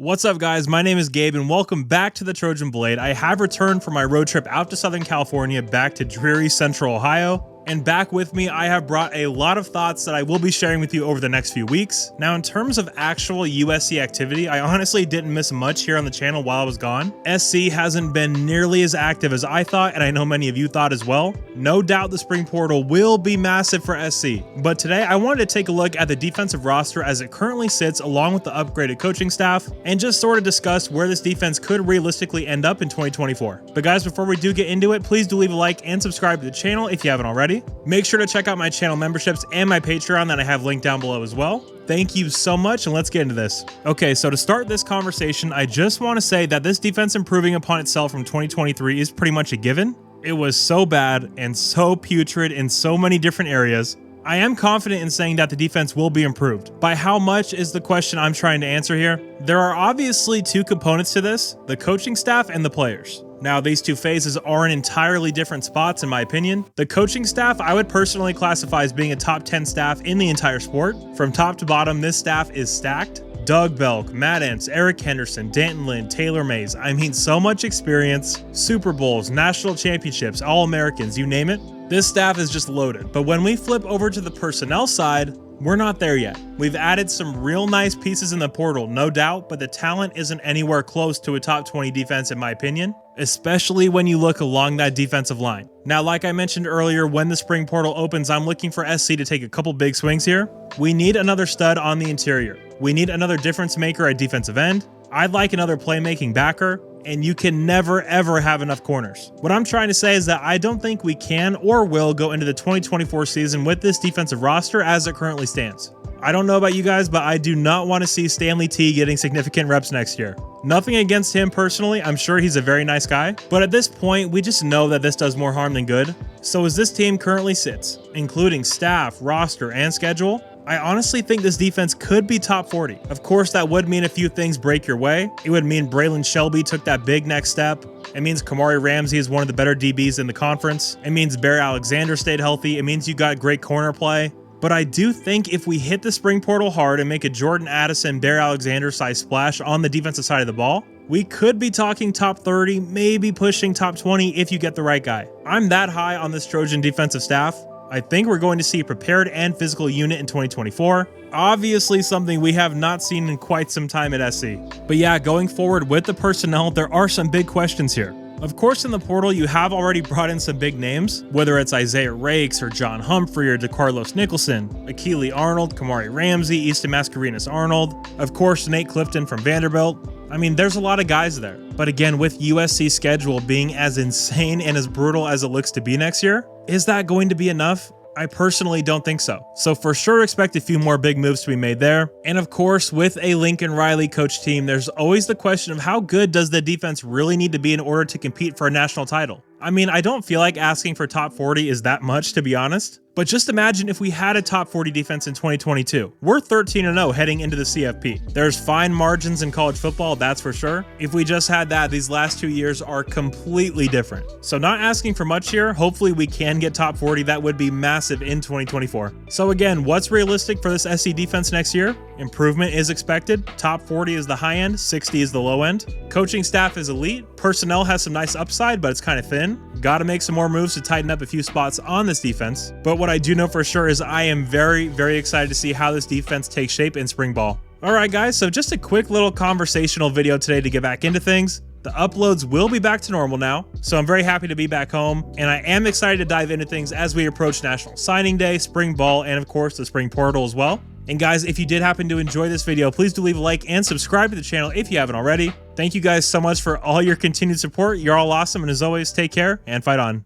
What's up, guys? My name is Gabe and welcome back to the Trojan Blade. I have returned from my road trip out to Southern California back to dreary Central Ohio. And back with me, I have brought a lot of thoughts that I will be sharing with you over the next few weeks. Now, in terms of actual USC activity, I honestly didn't miss much here on the channel while I was gone. SC hasn't been nearly as active as I thought, and I know many of you thought as well. No doubt the spring portal will be massive for SC, but today I wanted to take a look at the defensive roster as it currently sits along with the upgraded coaching staff and just sort of discuss where this defense could realistically end up in 2024. But guys, before we do get into it, please do leave a like and subscribe to the channel if you haven't already. Make sure to check out my channel memberships and my Patreon that I have linked down below as well. Thank you so much, and let's get into this. Okay, so to start this conversation, I just want to say that this defense improving upon itself from 2023 is pretty much a given. It was so bad and so putrid in so many different areas. I am confident in saying that the defense will be improved. By how much is the question I'm trying to answer here. There are obviously two components to this, the coaching staff and the players. Now, these two phases are in entirely different spots in my opinion. The coaching staff I would personally classify as being a top 10 staff in the entire sport. From top to bottom, this staff is stacked. Doug Belk, Matt Entz, Eric Henderson, Danton Lynn, Taylor Mays. I mean, so much experience, Super Bowls, national championships, All-Americans, you name it. This staff is just loaded. But when we flip over to the personnel side, we're not there yet. We've added some real nice pieces in the portal, no doubt, but the talent isn't anywhere close to a top 20 defense in my opinion, especially when you look along that defensive line. Now, like I mentioned earlier, when the spring portal opens, I'm looking for SC to take a couple big swings here. We need another stud on the interior. We need another difference maker at defensive end. I'd like another playmaking backer, and you can never ever have enough corners. What I'm trying to say is that I don't think we can or will go into the 2024 season with this defensive roster as it currently stands. I don't know about you guys, but I do not want to see Stanley T getting significant reps next year. Nothing against him personally, I'm sure he's a very nice guy, but at this point, we just know that this does more harm than good. So as this team currently sits, including staff, roster, and schedule, I honestly think this defense could be top 40. Of course, that would mean a few things break your way. It would mean Braylon Shelby took that big next step. It means Kamari Ramsey is one of the better DBs in the conference. It means Barry Alexander stayed healthy. It means you got great corner play. But I do think if we hit the spring portal hard and make a Jordan Addison, Barry Alexander size splash on the defensive side of the ball, we could be talking top 30, maybe pushing top 20 if you get the right guy. I'm that high on this Trojan defensive staff. I think we're going to see a prepared and physical unit in 2024. Obviously something we have not seen in quite some time at SC. But yeah, going forward with the personnel, there are some big questions here. Of course, in the portal, you have already brought in some big names, whether it's Isaiah Rakes or John Humphrey or DeCarlos Nicholson, Akili Arnold, Kamari Ramsey, Easton Mascarenas Arnold, of course, Nate Clifton from Vanderbilt. I mean, there's a lot of guys there. But again, with USC's schedule being as insane and as brutal as it looks to be next year, is that going to be enough? I personally don't think so. So for sure expect a few more big moves to be made there. And of course, with a Lincoln Riley coach team, there's always the question of how good does the defense really need to be in order to compete for a national title? I mean, I don't feel like asking for top 40 is that much, to be honest. But just imagine if we had a top 40 defense in 2022. We're 13-0 heading into the CFP. There's fine margins in college football, that's for sure. If we just had that, these last 2 years are completely different. So not asking for much here. Hopefully we can get top 40. That would be massive in 2024. So again, what's realistic for this SC defense next year? Improvement is expected. Top 40 is the high end, 60 is the low end. Coaching staff is elite. Personnel has some nice upside, but it's kind of thin. Got to make some more moves to tighten up a few spots on this defense. But what I do know for sure is I am very, very excited to see how this defense takes shape in spring ball. All right, guys, so just a quick little conversational video today to get back into things. The uploads will be back to normal now, so I'm very happy to be back home, and I am excited to dive into things as we approach National Signing Day, spring ball, and of course the spring portal as well. And guys, if you did happen to enjoy this video, please do leave a like and subscribe to the channel if you haven't already. Thank you guys so much for all your continued support. You're all awesome, and as always, take care and fight on.